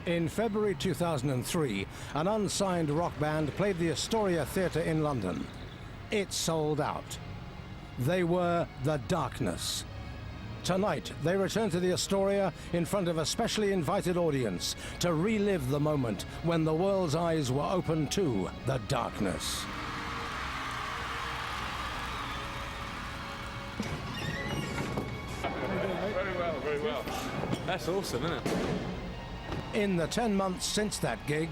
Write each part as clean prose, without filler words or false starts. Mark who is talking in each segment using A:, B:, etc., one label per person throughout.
A: In February 2003, an unsigned rock band played the Astoria Theatre in London. It sold out. They were The Darkness. Tonight, they return to the Astoria in front of a specially invited audience to relive the moment when the world's eyes were open to The Darkness.
B: Very well, very well. That's awesome, isn't it?
A: In the 10 months since that gig,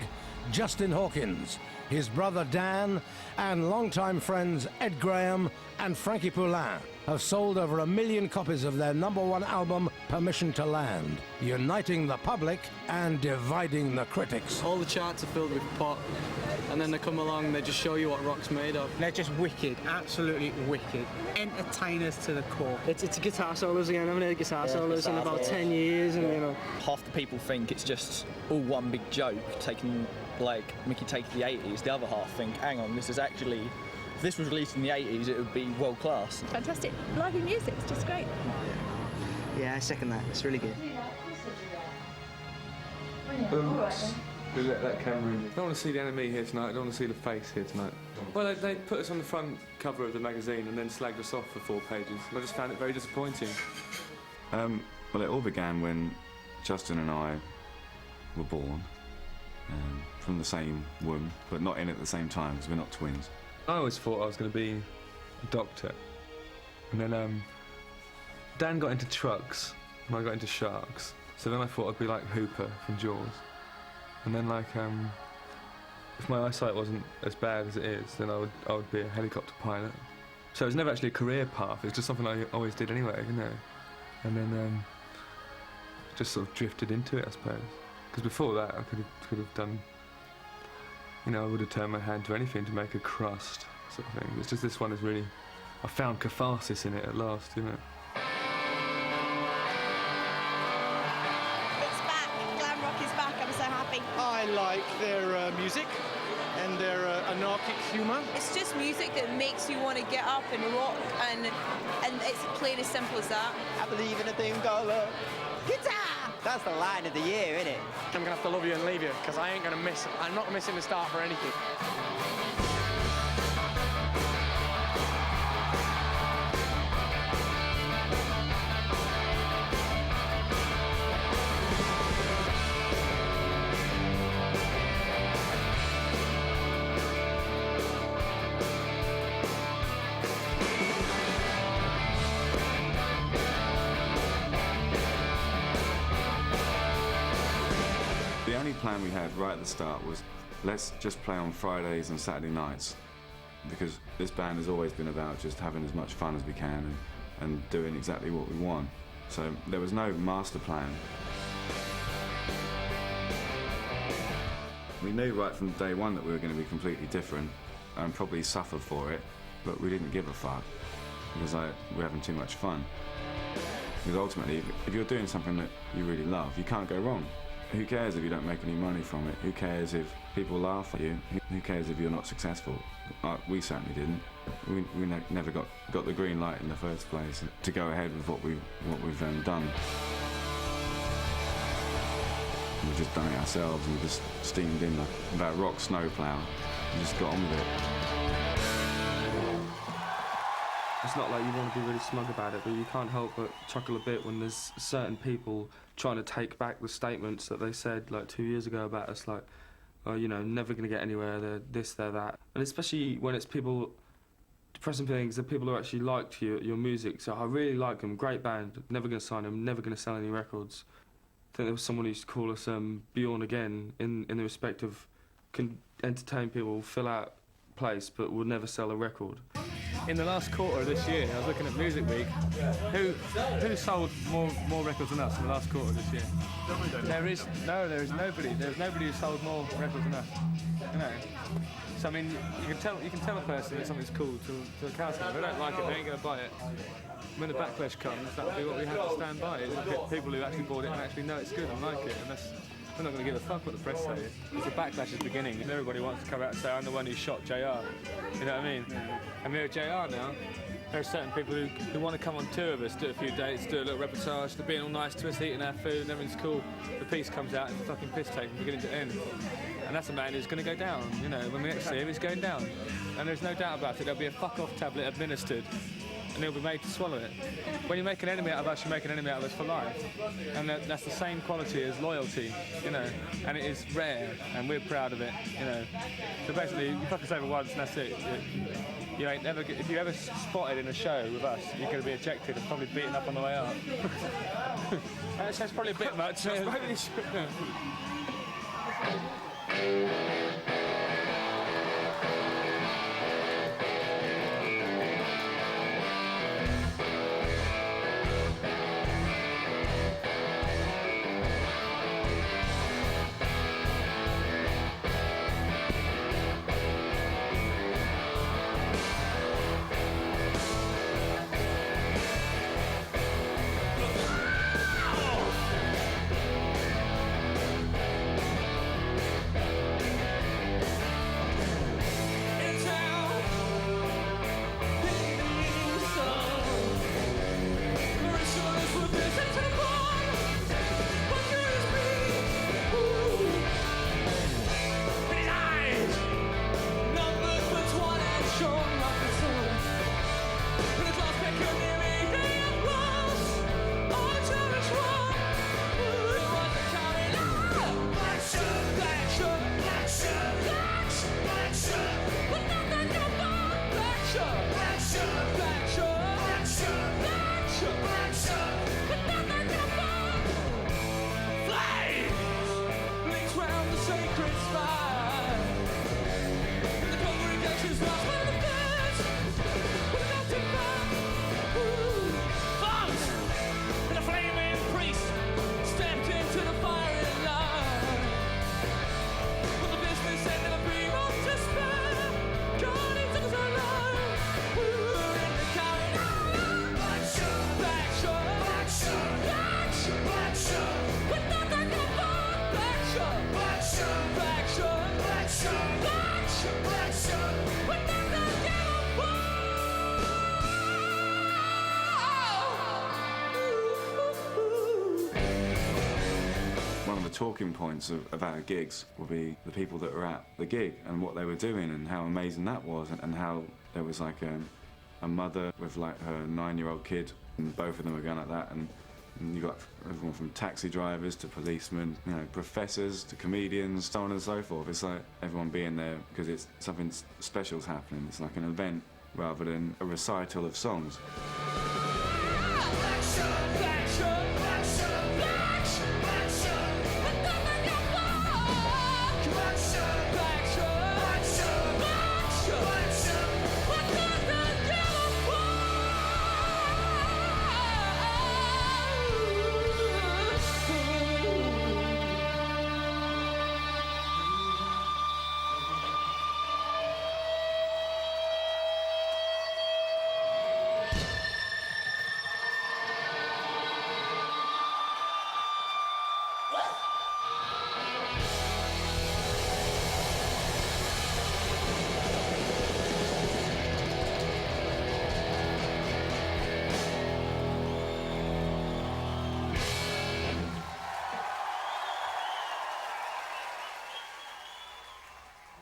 A: Justin Hawkins, his brother Dan, and longtime friends Ed Graham and Frankie Poulin have sold over 1 million copies of their #1 album, Permission to Land, uniting the public and dividing the critics.
C: All the charts are filled with pop, and then they come along and they just show you what rock's made of.
D: They're just wicked, absolutely wicked. Entertainers to the core.
C: It's guitar solos again. I haven't heard guitar solos in about 10 years, and you know.
E: Half the people think it's just all one big joke, taking like Mickey take the 80s. The other half think, hang on, this is actually, if this was released in the 80s, it would be world class.
F: Fantastic. Lively music, it's just great.
D: Yeah, I second that. It's really good.
B: Oops. We let that camera in. I don't want to see the enemy here tonight. I don't want to see the face here tonight. Well, they put us on the front cover of the magazine and then slagged us off for 4 pages. I just found it very disappointing.
G: Well, it all began when Justin and I were born from the same womb, but not in at the same time because we're not twins.
B: I always thought I was going to be a doctor. And then Dan got into trucks and I got into sharks. So then I thought I'd be like Hooper from Jaws. And then like, if my eyesight wasn't as bad as it is, then I would be a helicopter pilot. So it was never actually a career path, it's just something I always did anyway, you know. And then just sort of drifted into it, I suppose. Because before that I could have done, you know, I would have turned my hand to anything to make a crust, sort of thing. It's just this one is really, I found catharsis in it at last, you know.
F: It's back. Glam rock is back. I'm so happy.
H: I like their music and their anarchic humour.
F: It's just music that makes you want to get up and rock, and it's plain as simple as that.
H: I believe in a thing called love.
D: Guitar! That's the line of the year, isn't it?
H: I'm gonna have to love you and leave you, because I ain't gonna miss. I'm not missing the start for anything.
G: The only plan we had right at the start was, let's just play on Fridays and Saturday nights, because this band has always been about just having as much fun as we can and doing exactly what we want. So there was no master plan. We knew right from day one that we were going to be completely different and probably suffer for it, but we didn't give a fuck because we're having too much fun. Because ultimately, if you're doing something that you really love, you can't go wrong. Who cares if you don't make any money from it? Who cares if people laugh at you? Who cares if you're not successful? We certainly didn't. We never got the green light in the first place to go ahead with what we've done. We've just done it ourselves and we just steamed in like about rock snowplow and just got on with it.
I: It's not like you want to be really smug about it, but you can't help but chuckle a bit when there's certain people trying to take back the statements that they said like 2 years ago about us, like, oh, you know, never going to get anywhere, they're this, they're that. And especially when it's people pressing things, the people who actually liked your music. So I really like them, great band, never going to sign them, never going to sell any records. I think there was someone who used to call us Bjorn Again in the respect of can entertain people, fill out place, but will never sell a record.
B: In the last quarter of this year, I was looking at Music Week. Who sold more records than us in the last quarter of this year? There is nobody. There's nobody who sold more records than us. You know. So I mean, you can tell a person that something's cool to a cows. If they don't like it, they ain't gonna buy it. When the backlash comes, that'll be what we have to stand by. Is people who actually bought it and actually know it's good and like it, and we're not going to give a fuck what the press say. It's the backlash is beginning, and everybody wants to come out and say, I'm the one who shot JR. You know what I mean? And we're at JR now,
J: There are certain people who want to come on tour with us, do a few dates, do a little reportage, they're being all nice to us, eating our food, and everything's cool. The piece comes out, it's a fucking piss take from beginning to end. And that's a man who's going to go down, you know, when we next see him, he's going down. And there's no doubt about it, there'll be a fuck-off tablet administered, and he'll be made to swallow it. When you make an enemy out of us, you make an enemy out of us for life. And that's the same quality as loyalty, you know, and it is rare, and we're proud of it, you know. So basically, you fuck us over once, and that's it. You ain't ever, if you ever spotted in a show with us, you're going to be ejected and probably beaten up on the way up. That's probably a bit much.
G: Talking points of our gigs will be the people that were at the gig and what they were doing and how amazing that was, and how there was like a mother with like her 9-year-old kid, and both of them were going like that, and you got everyone from taxi drivers to policemen, you know, professors to comedians, so on and so forth. It's like everyone being there because it's something special's happening. It's like an event rather than a recital of songs.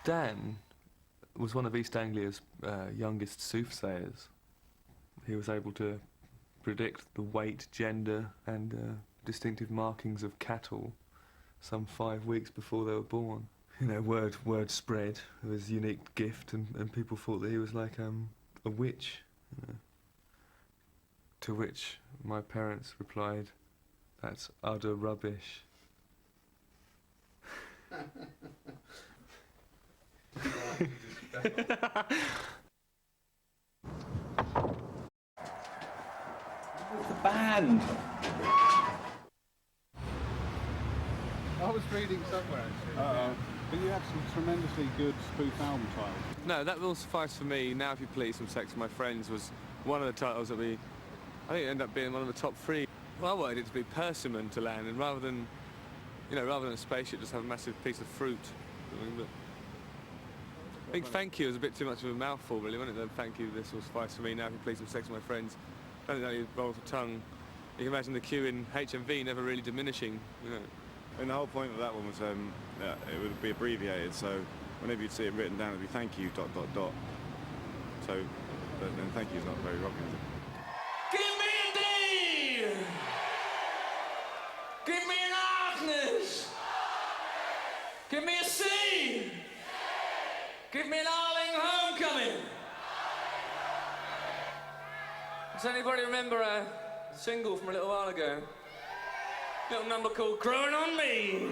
B: Dan was one of East Anglia's youngest soothsayers. He was able to predict the weight, gender and distinctive markings of cattle some 5 weeks before they were born. You know, word spread of his unique gift, and people thought that he was like a witch. You know. To which my parents replied, "That's utter rubbish."
E: The band.
H: I was reading somewhere actually. But you had some tremendously good spoof album titles.
C: No, That Will Suffice for Me, Now If You Please from Sex with My Friends was one of the titles that I think it ended up being one of the top 3. Well, I wanted it to be persimmon to land, and rather than a spaceship, just have a massive piece of fruit. But think thank you was a bit too much of a mouthful, really, wasn't it? The thank you, this will suffice for me now if you please some sex with my friends. I don't think that really rolls the tongue. You can imagine the queue in HMV never really diminishing, you know.
G: And the whole point of that one was it would be abbreviated, so whenever you'd see it written down, it'd be thank you, ... So, but then thank you is not very rocking, is it?
K: Give me a D! Give me an Agnes! Give me a C! Give me an Arling Homecoming! Does anybody remember a single from a little while ago? Little number called Growing on Me.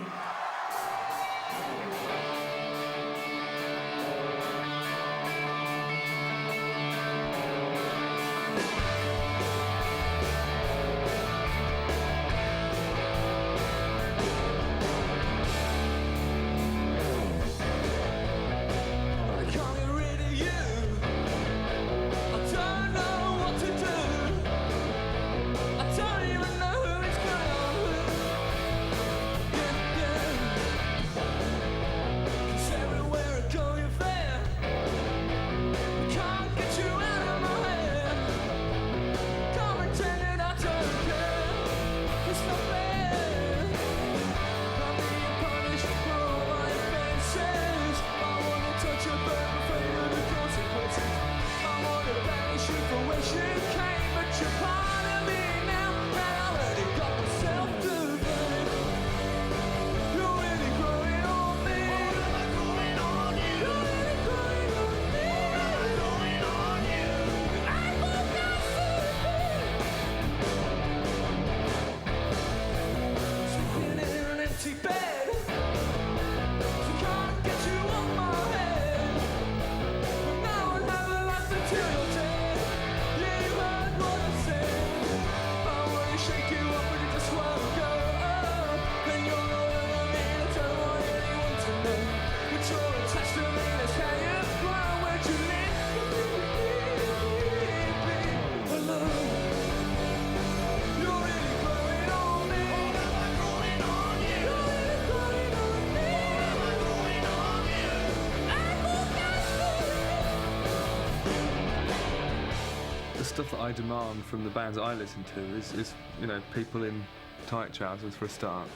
B: Stuff that I demand from the bands I listen to is you know, people in tight trousers for a start.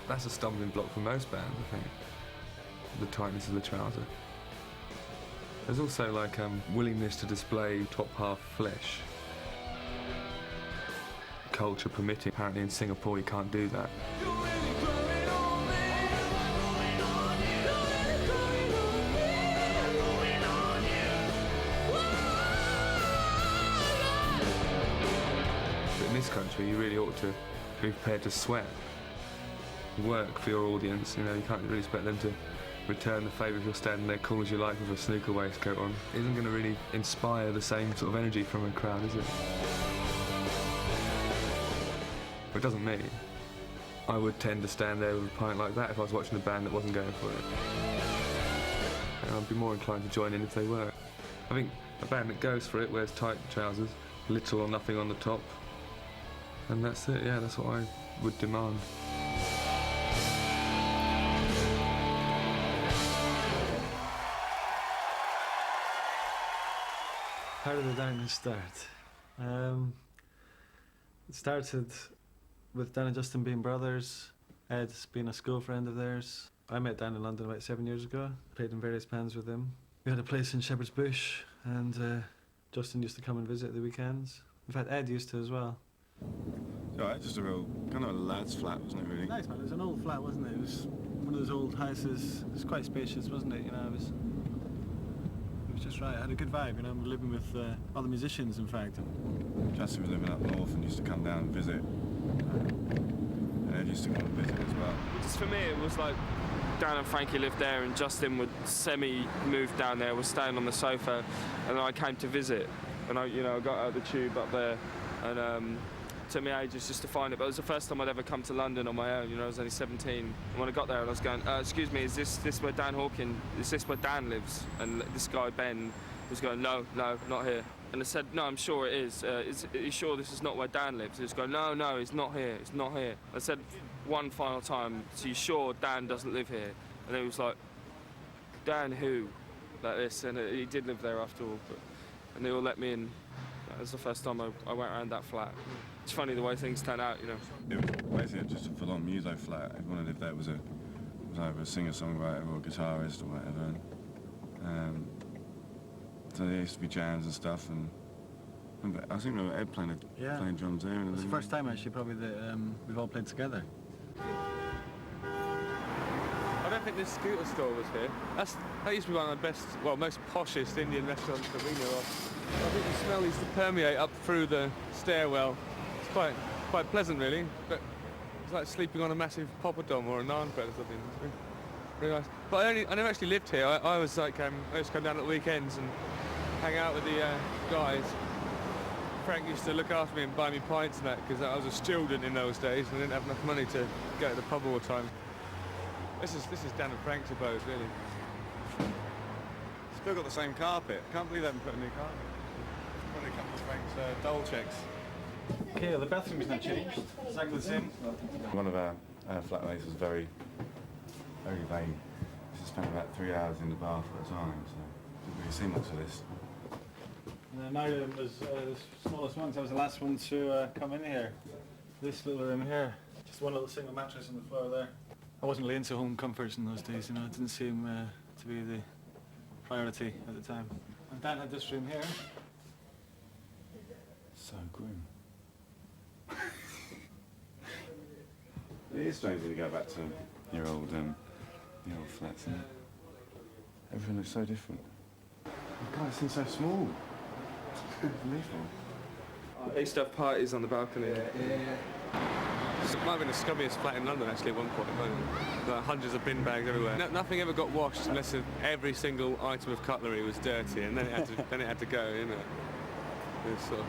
B: That's a stumbling block for most bands, I think. The tightness of the trouser. There's also like willingness to display top half flesh. Culture permitting. Apparently in Singapore you can't do that. In this country, you really ought to be prepared to sweat, work for your audience. You know, you can't really expect them to return the favour if you're standing there cool as you like with a snooker waistcoat on. It isn't going to really inspire the same sort of energy from a crowd, is it? But it doesn't me. I would tend to stand there with a pint like that if I was watching a band that wasn't going for it. And I'd be more inclined to join in if they were. I think a band that goes for it wears tight trousers, little or nothing on the top. And that's it, yeah, that's what I would demand.
L: How did the darkness start? It started with Dan and Justin being brothers, Ed being a school friend of theirs. I met Dan in London about 7 years ago, played in various bands with him. We had a place in Shepherd's Bush, and Justin used to come and visit the weekends. In fact, Ed used to as well.
G: So just a real kind of a lad's flat, wasn't it, really?
L: Nice, man. It was an old flat, wasn't it? It was one of those old houses. It was quite spacious, wasn't it? You know, it was just right. It had a good vibe, you know. We were living with other musicians, in fact.
G: Justin was living up north and used to come down and visit. And Ed used to come and visit as well.
I: Just for me, it was like Dan and Frankie lived there, and Justin would semi-move down there, was staying on the sofa, and I came to visit. And I got out of the tube up there, and took me ages just to find it, but it was the first time I'd ever come to London on my own. You know, I was only 17. And when I got there, I was going, excuse me, is this where Dan Hawkins, is this where Dan lives? And this guy, Ben, was going, no, not here. And I said, no, I'm sure it is. Are you sure this is not where Dan lives? He was going, no, it's not here, it's not here. I said one final time, so you sure Dan doesn't live here? And he was like,
C: Dan who, like this, and he did live there after all, and they all let me in. That was the first time I went around that flat. It's funny the way things turn out, you know.
G: It was basically just a full-on muso flat. Everyone who lived there was either a singer-songwriter or a guitarist or whatever. And, so there used to be jams and stuff, and I think remember Ed playing drums there.
L: It was the first time actually probably that we've all played together.
C: I don't think this scooter store was here. That used to be one of the best, well, most poshest Indian restaurants that we know of. I think the smell used to permeate up through the stairwell. It's quite pleasant, really. But it's like sleeping on a massive poppadom or a naan bread or something. It's really nice. But I never actually lived here. I was like, I used to come down at the weekends and hang out with the guys. Frank used to look after me and buy me pints and that because I was a student in those days and I didn't have enough money to go to the pub all the time. This is Dan and Frank's abode, really.
H: Still got the same carpet. Can't believe they haven't put a new carpet. Probably a couple of Frank's dole checks.
L: Okay, the bathroom's not changed. Exactly the same.
G: One of our flatmates was very vain. He used to spend about 3 hours in the bath at a time, so didn't really see much of this.
L: And my room was the smallest one, so I was the last one to come in here. This little room here. Just one little single mattress on the floor there. I wasn't really into home comforts in those days, you know, it didn't seem to be the priority at the time. And Dan had this room here.
G: So grim. It is strange when you go back to your old flats and everything looks so different. God, it seems so small. Unbelievable.
C: I used to have parties on the balcony. It might have been the scummiest flat in London actually at one point. There were hundreds of bin bags everywhere. Nothing ever got washed unless every single item of cutlery was dirty, and then it had to go, you know. It was sort of,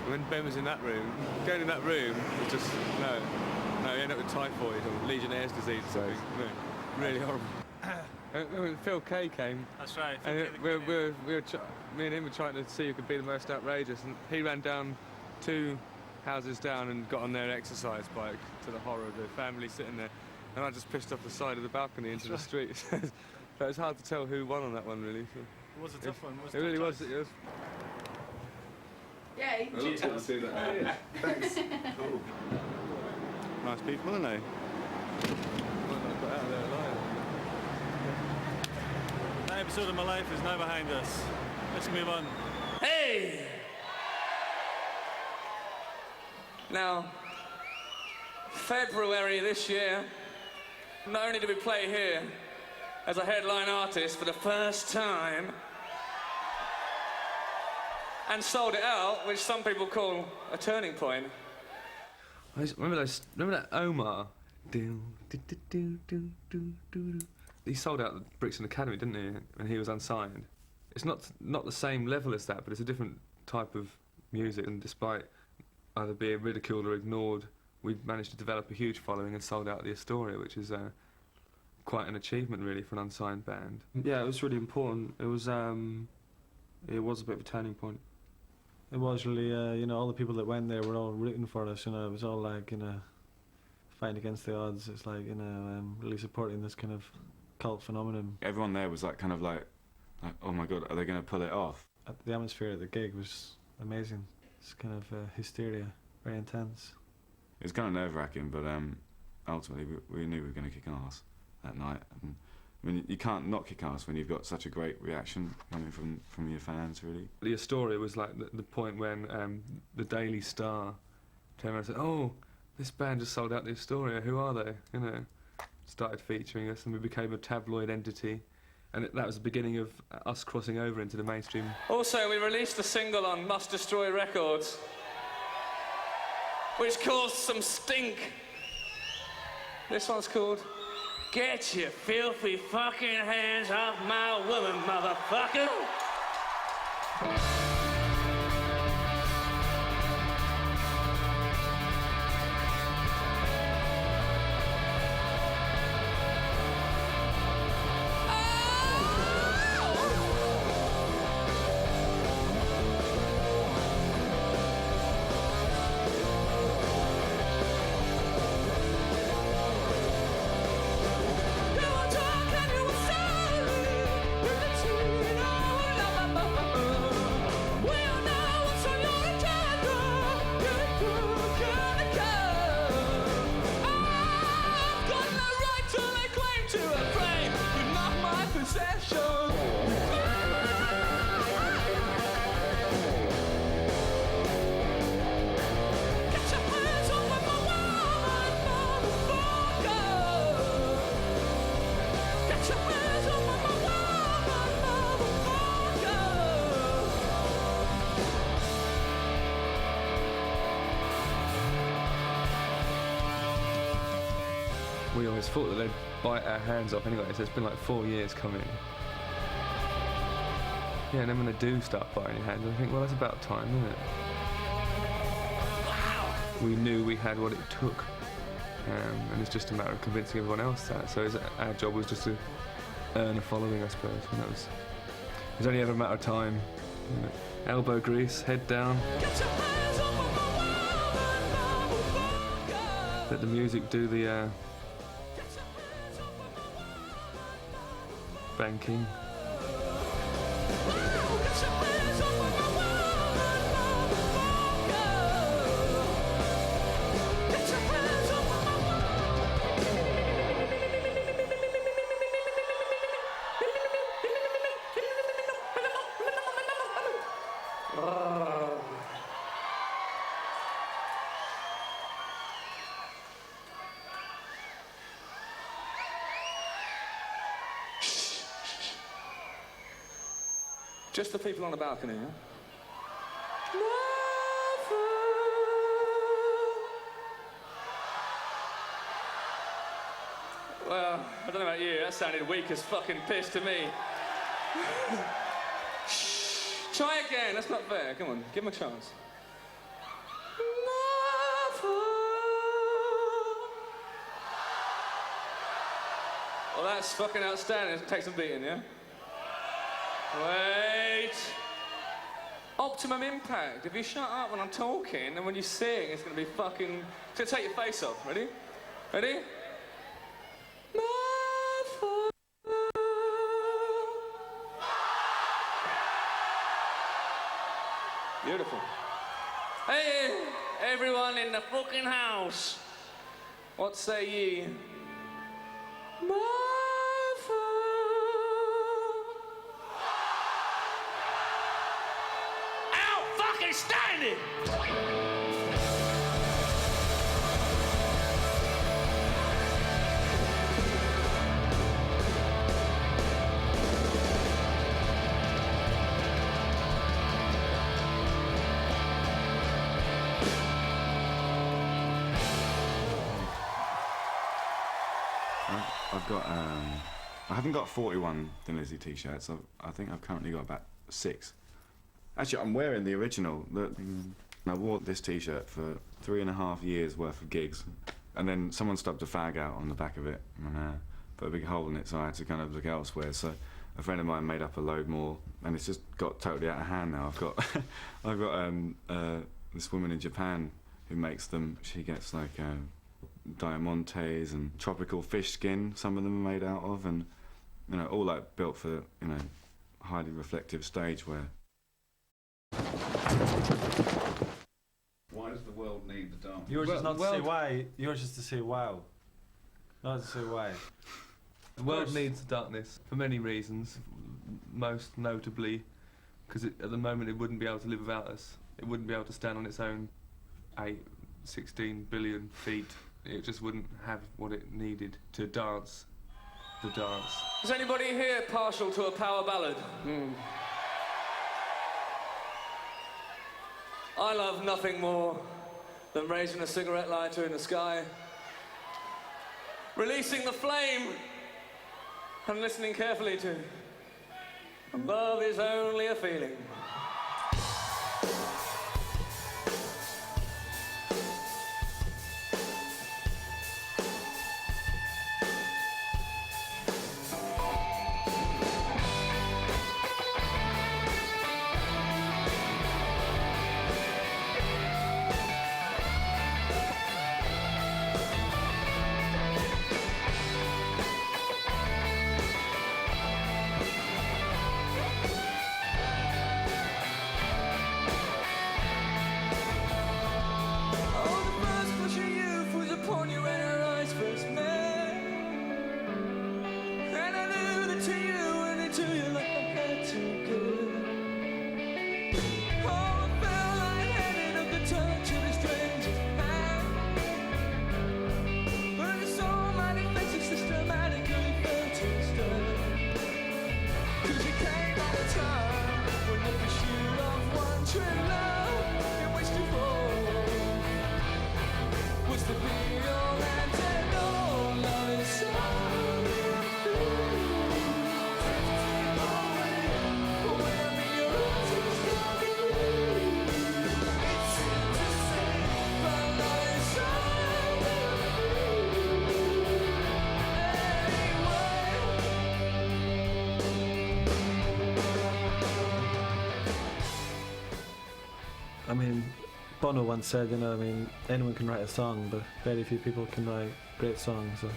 C: when Ben was in that room, going in that room was just no. You end up with typhoid or Legionnaire's disease or something. No, really horrible. When Phil Kay came,
L: That's right.
C: and me and him were trying to see who could be the most outrageous, and he ran down 2 houses down and got on their exercise bike to the horror of the family sitting there, and I just pushed off the side of the balcony into the street. So it was hard to tell who won on that one, really. So
L: It was a tough one.
C: it really was. It was.
F: Yay!
C: I love to see that.
H: Thanks. Cool. Nice people, aren't they?
L: That episode of my life is now behind us. Let's move on.
K: Hey! Now, February this year, not only did we play here as a headline artist for the first time, and sold it out, which some people call a turning point.
B: Remember that Omar? He sold out the Brixton Academy, didn't he? When he was unsigned. It's not the same level as that, but it's a different type of music. And despite either being ridiculed or ignored, we've managed to develop a huge following and sold out the Astoria, which is quite an achievement, really, for an unsigned band.
I: Yeah, it was really important. It was a bit of a turning point.
L: It was really, all the people that went there were all rooting for us, you know, it was all like, fighting against the odds. It's like, really supporting this kind of cult phenomenon.
G: Everyone there was like, oh my God, are they going to pull it off?
L: The atmosphere at the gig was amazing. It's kind of hysteria, very intense.
G: It was kind of nerve-wracking, but ultimately we knew we were going to kick ass that night. And, I mean, you can't not kick ass when you've got such a great reaction coming from your fans, really.
B: The Astoria was like the point when the Daily Star turned around and said, "Oh, this band just sold out the Astoria. Who are they?" You know, started featuring us, and we became a tabloid entity. And that was the beginning of us crossing over into the mainstream.
K: Also, we released a single on Must Destroy Records, which caused some stink. This one's called Get Your Filthy Fucking Hands Off My Woman, Motherfucker. You were talking, you were silent. session. Get your hands on my woman, motherfucker. Get your hands on my woman, motherfucker.
B: We always thought that they'd bite our hands off anyway, so it's been like 4 years coming. Yeah, and then when they do start biting your hands, I think, well, that's about time, isn't it? We knew we had what it took, and it's just a matter of convincing everyone else that. So our job was just to earn a following, I suppose, and it was only ever a matter of time. You know, elbow grease, head down. Let the music do the banking.
K: Just the people on the balcony, yeah? Well, I don't know about you, that sounded weak as fucking piss to me. Try again, that's not fair. Come on, give him a chance. Well, that's fucking outstanding. Take some beating, yeah? Wait. Optimum impact. If you shut up when I'm talking and when you sing, it's gonna be fucking... It's gonna take your face off. Ready? Ready? Beautiful. Hey, everyone in the fucking house. What say ye? Outstanding!
G: I've got, I haven't got 41 Thin Lizzy t-shirts. I think I've currently got about 6. Actually, I'm wearing the original. I wore this t-shirt for 3.5 years worth of gigs. And then someone stubbed a fag out on the back of it and put a big hole in it, so I had to kind of look elsewhere. So a friend of mine made up a load more, and it's just got totally out of hand now. I've got this woman in Japan who makes them. She gets like diamantes and tropical fish skin, some of them are made out of, and you know, all like built for, you know, highly reflective stage wear.
H: Why does the world need the dance?
L: Yours is not to say why, yours is to say wow. Not to say why.
B: The world needs the darkness for many reasons, most notably because at the moment it wouldn't be able to live without us. It wouldn't be able to stand on its own 16 billion feet. It just wouldn't have what it needed to dance the dance.
K: Is anybody here partial to a power ballad? I love nothing more than raising a cigarette lighter in the sky, releasing the flame, and listening carefully to love is only a feeling.
L: Bono once said, you know, I mean, anyone can write a song, but very few people can write great songs, or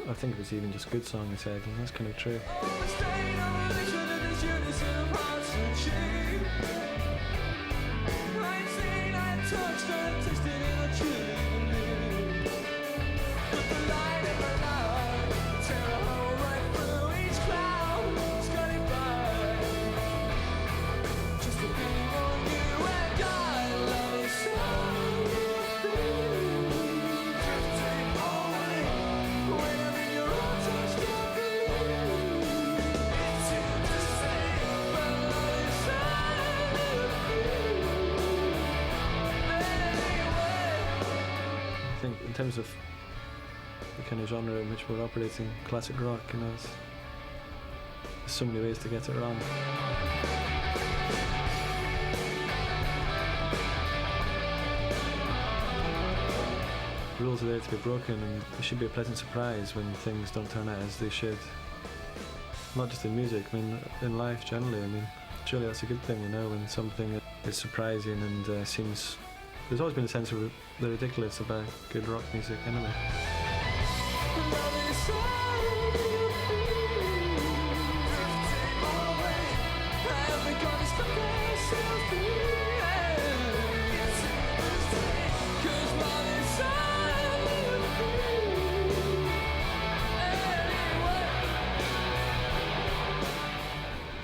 L: I think it was even just good song, he said, and that's kind of true. I think in terms of the kind of genre in which we're operating, classic rock, you know, there's so many ways to get it wrong. Rules are there to be broken, and it should be a pleasant surprise when things don't turn out as they should. Not just in music, I mean, in life generally. I mean, surely that's a good thing, you know, when something is surprising and seems... There's always been a sense of the ridiculous about good rock music, anyway.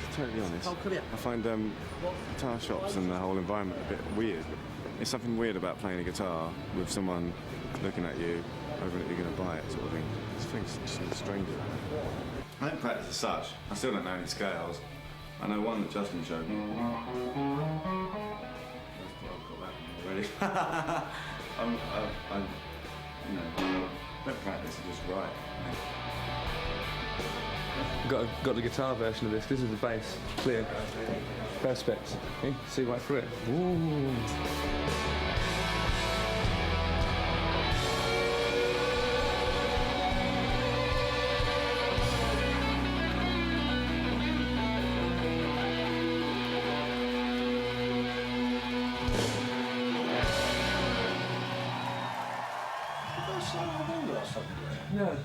G: To be totally honest, I find guitar shops and the whole environment a bit weird. There's something weird about playing a guitar with someone looking at you, hoping that you're going to buy it, sort of thing. This thing's just strange. I don't practice as such. I still don't know any scales. I know one that Justin showed me. I've got that one already. I don't practice, I just write.
B: Got the guitar version of this. This is the bass, clear, perspex. See right through it. Ooh.
C: No.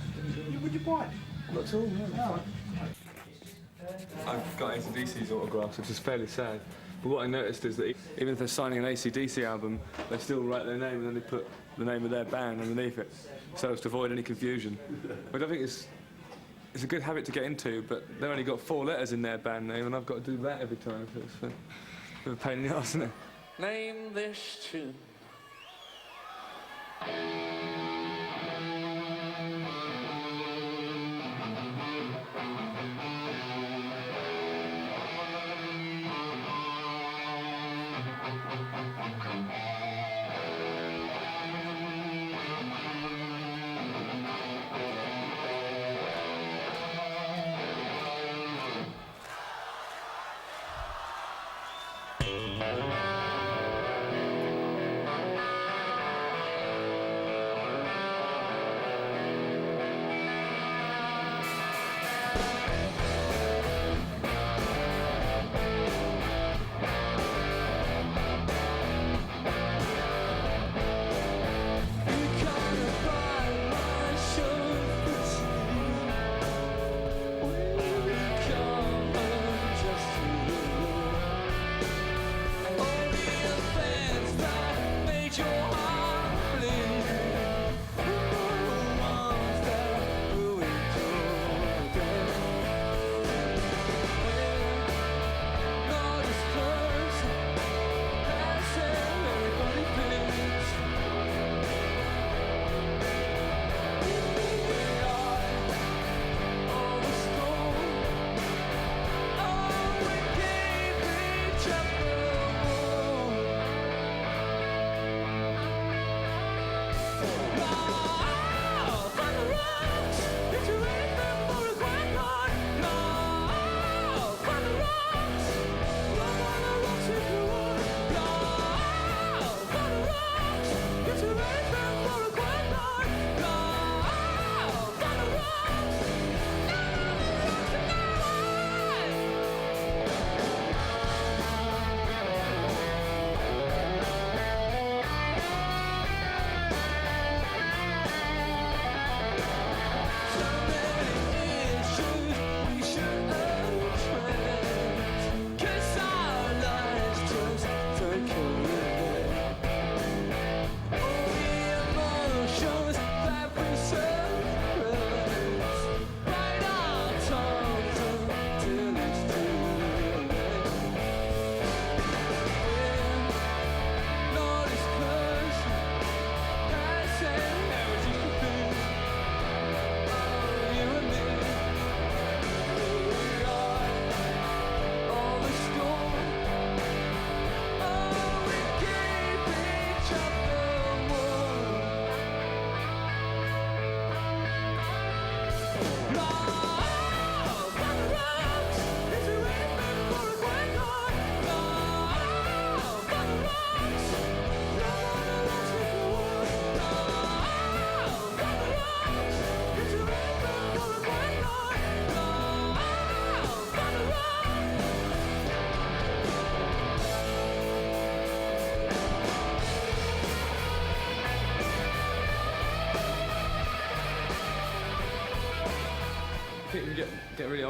C: Would you buy it?
B: Not at all, no. I've got AC/DC's autographs, which is fairly sad. But what I noticed is that even if they're signing an AC/DC album, they still write their name and then they put the name of their band underneath it, so as to avoid any confusion. Which I think is a good habit to get into, but they've only got 4 letters in their band name, and I've got to do that every time. So it's a bit of a pain in the arse, isn't it?
K: Name this tune.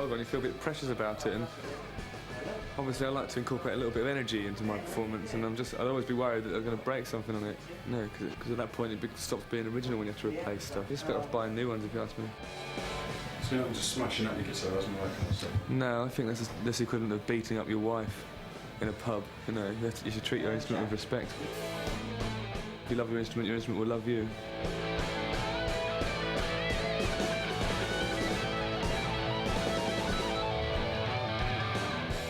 B: older on, you feel a bit precious about it, and obviously I like to incorporate a little bit of energy into my performance, and I'd always be worried that I'm going to break something on it. No, because at that point it stops being original when you have to replace stuff. You're just better off buying new ones, if you ask me.
H: So you're not just smashing up your guitar, isn't it, that kind of stuff?
B: No, I think that's the equivalent of beating up your wife in a pub. You know, you should treat your instrument with respect. If you love your instrument will love you.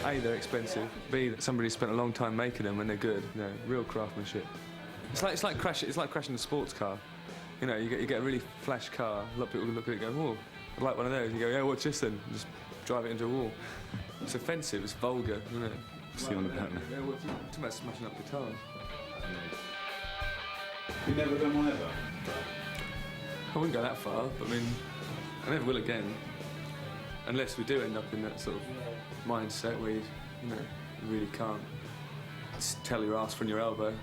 B: A, they're expensive. B, that somebody spent a long time making them and they're good. You know, real craftsmanship. It's like crashing a sports car. You know, you get a really flash car. A lot of people look at it and go, "Oh, I'd like one of those." You go, "Yeah, what's this then?" And just drive it into a wall. It's offensive. It's vulgar. You know.
G: See on the pattern.
B: Yeah, what's about smashing up guitars?
H: You never done one ever?
B: I wouldn't go that far, but I mean, I never will again. Unless we do end up in that sort of mindset where you really can't just tell your ass from your elbow.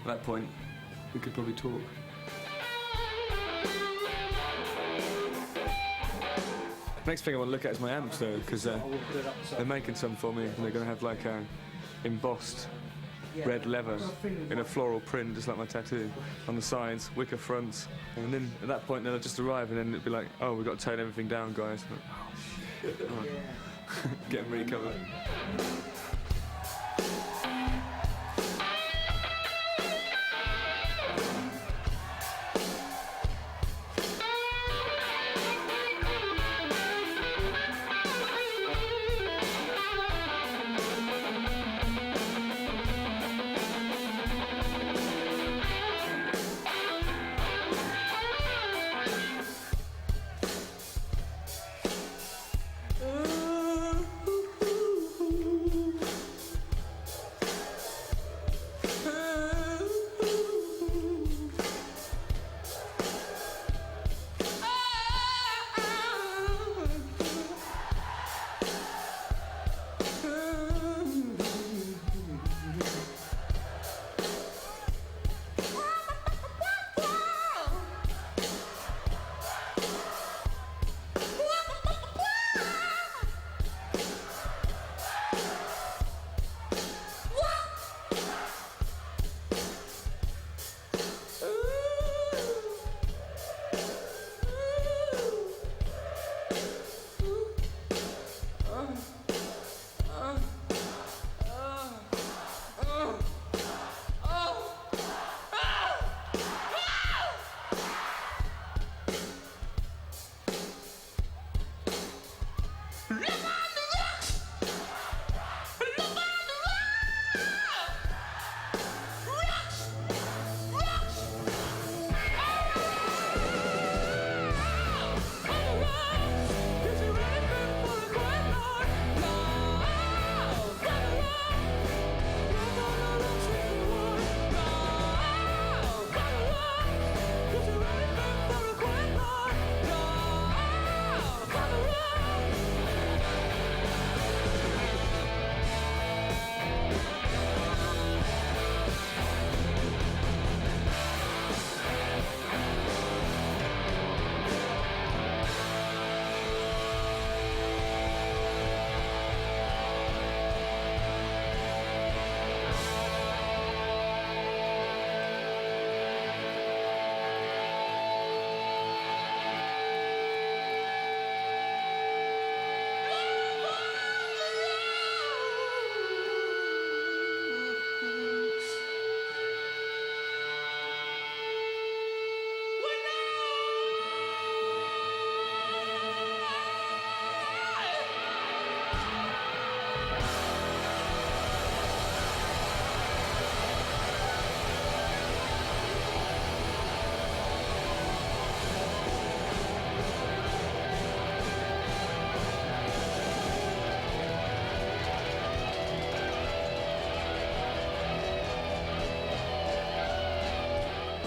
B: At that point, we could probably talk. Next thing I want to look at is my amps, though, because they're making some for me, and they're going to have like a embossed red leather in a floral print, just like my tattoo, on the sides, wicker fronts, and then at that point, they'll just arrive, and then it'll be like, "Oh, we've got to tone everything down, guys." Like, oh shit! Oh. Get them recovered.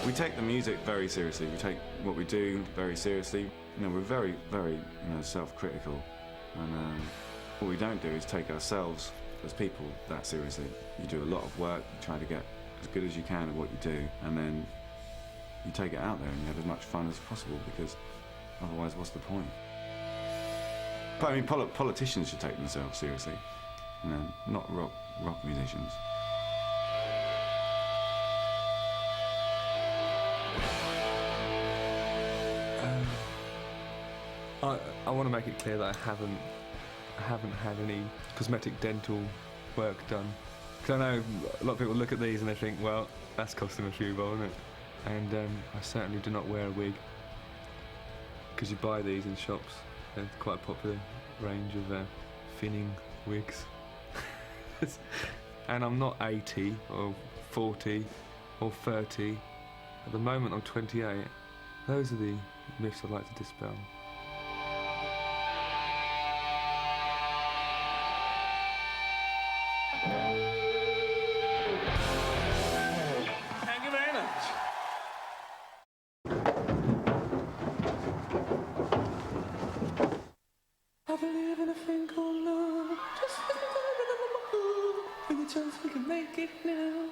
G: We take the music very seriously. We take what we do very seriously. You know, we're very, very, self-critical. And what we don't do is take ourselves as people that seriously. You do a lot of work, you try to get as good as you can at what you do, and then you take it out there and you have as much fun as possible, because otherwise, what's the point? But I mean, politicians should take themselves seriously, you know, not rock musicians.
B: I want to make it clear that I haven't had any cosmetic dental work done. Because I know a lot of people look at these and they think, well, that's costing a few bob, isn't it? And I certainly do not wear a wig. Because you buy these in shops. They're quite a popular range of thinning wigs. And I'm not 80 or 40 or 30. At the moment I'm 28. Those are the myths I'd like to dispel.
K: Thank you very much.
J: I believe in a thing called love. Just with a chance we can make it now.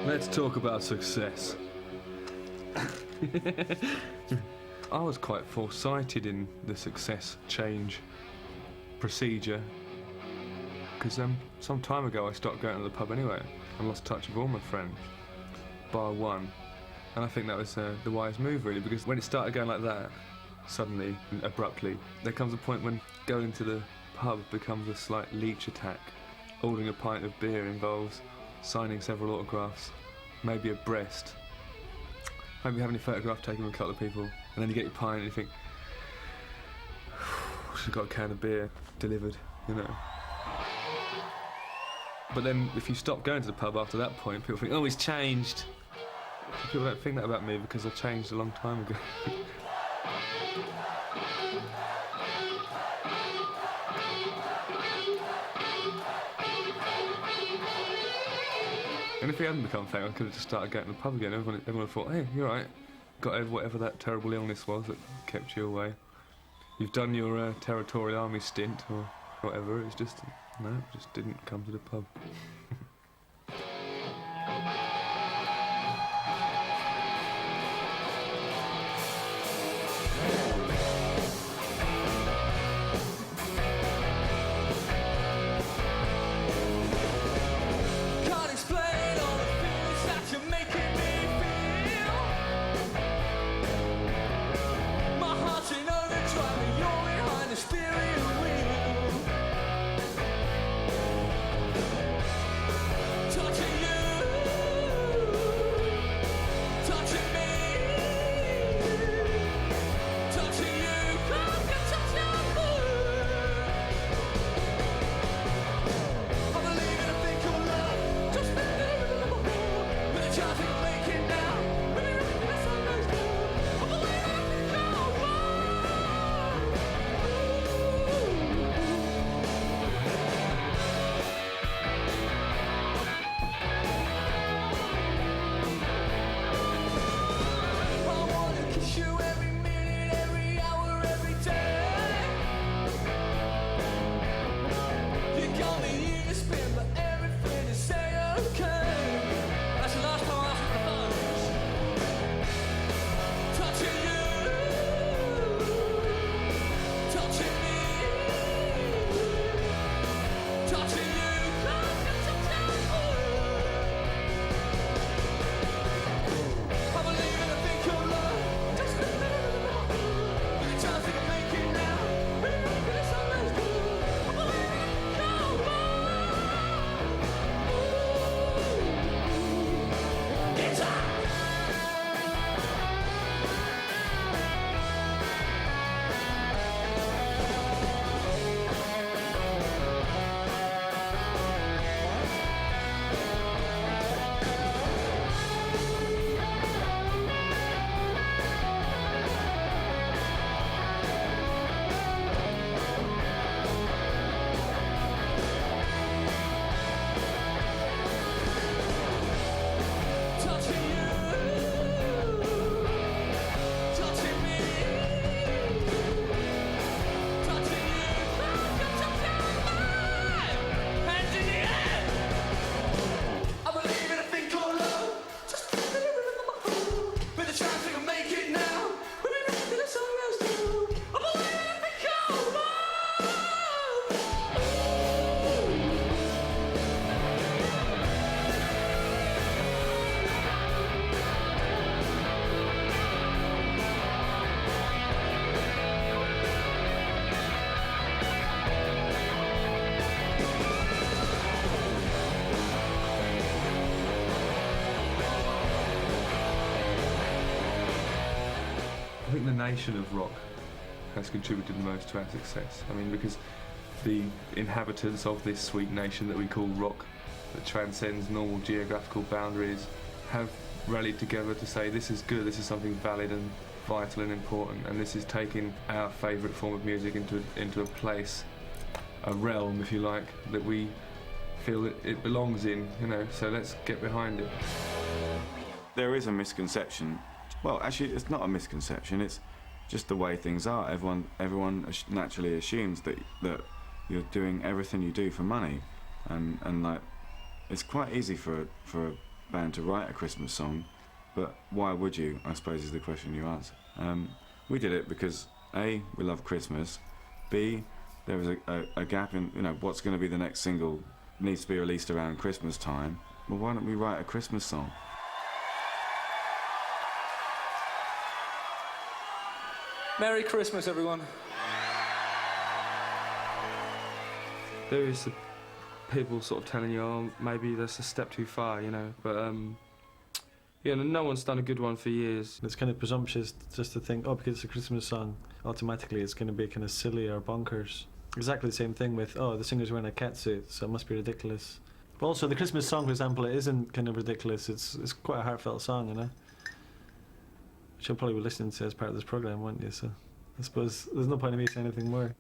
B: Let's talk about success. I was quite foresighted in the success change procedure because some time ago I stopped going to the pub anyway and lost touch with all my friends, bar one. And I think that was the wise move really, because when it started going like that, suddenly and abruptly, there comes a point when going to the pub becomes a slight leech attack. Ordering a pint of beer involves signing several autographs, maybe a breast, maybe having a photograph taken with a couple of people, and then you get your pint and you think, should have got a can of beer delivered, you know. But then if you stop going to the pub after that point, people think, oh, he's changed. People don't think that about me because I changed a long time ago. And if he hadn't become famous, I could have just started going to the pub again. Everyone would have thought, hey, you're right. Got over whatever that terrible illness was that kept you away. You've done your territorial army stint or whatever. It's just, no, just didn't come to the pub. think the nation of rock has contributed most to our success. I mean, because the inhabitants of this sweet nation that we call rock, that transcends normal geographical boundaries, have rallied together to say this is good, this is something valid and vital and important, and this is taking our favourite form of music into a place, a realm, if you like, that we feel that it belongs in, you know, so let's get behind it.
G: There is a misconception. Well, actually, it's not a misconception, it's just the way things are. Everyone naturally assumes that you're doing everything you do for money, and like, it's quite easy for a band to write a Christmas song, but why would you, I suppose, is the question you answer. We did it because A, we love Christmas, B, there was a gap in, you know, what's going to be the next single needs to be released around Christmas time. Well, why don't we write a Christmas song?
J: Merry Christmas, everyone.
I: There is people sort of telling you, oh, maybe that's a step too far, you know, but yeah, no one's done a good one for years.
L: It's kind of presumptuous just to think, oh, because it's a Christmas song, automatically it's going to be kind of silly or bonkers. Exactly the same thing with, oh, the singer's wearing a catsuit, so it must be ridiculous. But also, the Christmas song, for example, it isn't kind of ridiculous. It's quite a heartfelt song, you know, which you'll probably be listening to as part of this programme, won't you? So I suppose there's no point in me saying anything more.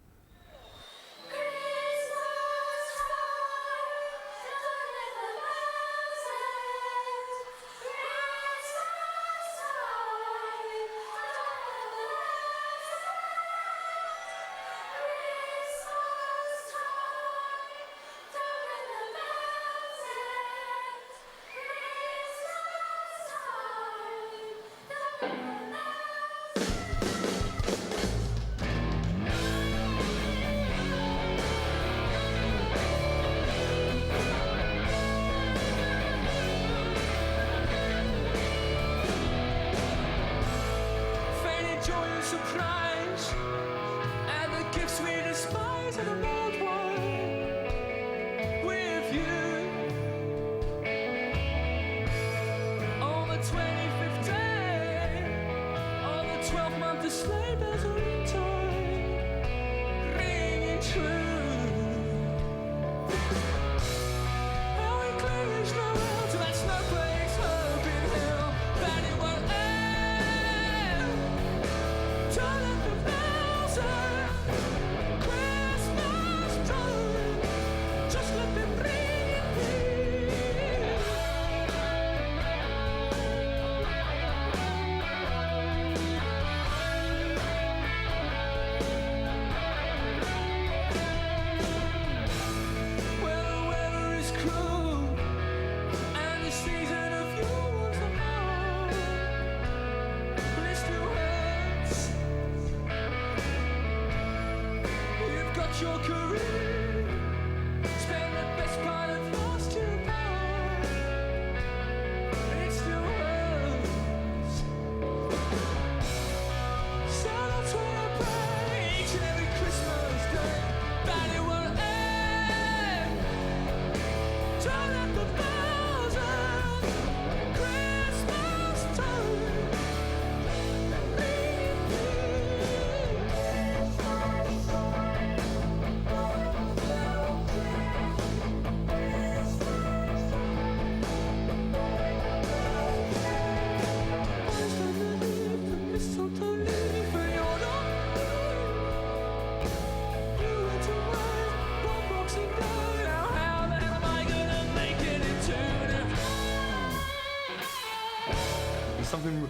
B: Something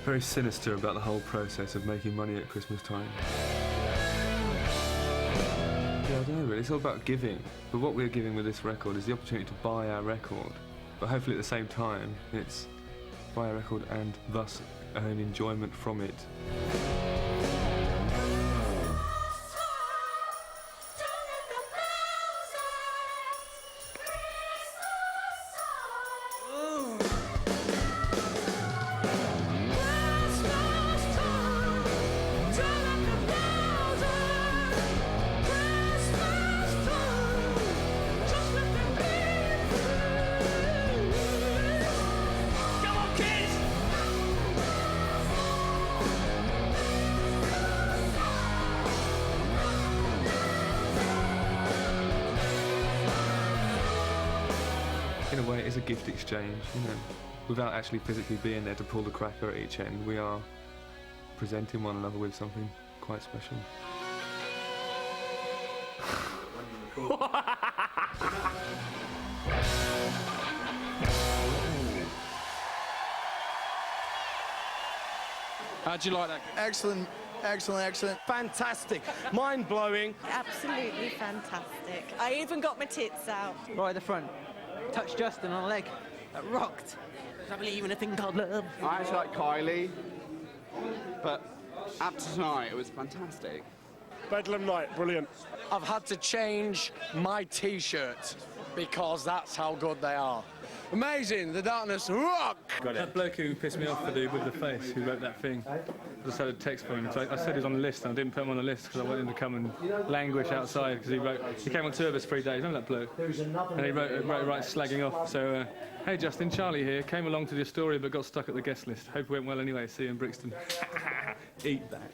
B: very sinister about the whole process of making money at Christmas time. Yeah, I don't know really, it's all about giving. But what we're giving with this record is the opportunity to buy our record. But hopefully at the same time, it's buy a record and thus earn enjoyment from it. it is a gift exchange, you know. Without actually physically being there to pull the cracker at each end, we are presenting one another with something quite special.
C: How'd you like that?
M: Excellent, excellent, excellent.
N: Fantastic. Mind-blowing.
O: Absolutely fantastic. I even got my tits out.
P: Right at the front. Touched Justin on the leg. That rocked. I believe in a thing called love.
Q: I actually like Kylie, but up to tonight it was fantastic.
N: Bedlam night, brilliant. I've had to change my T-shirt because that's how good they are. Amazing, the Darkness rock!
J: That bloke who pissed me off with the face, who wrote that thing, I just had a text from him. So I said he was on the list, and I didn't put him on the list because I wanted him to come and languish outside, because he came on tour with us 3 days, remember that bloke? And he wrote right slagging off. So, hey Justin, Charlie here, came along to the Astoria but got stuck at the guest list. Hope it went well anyway, see you in Brixton. Eat that.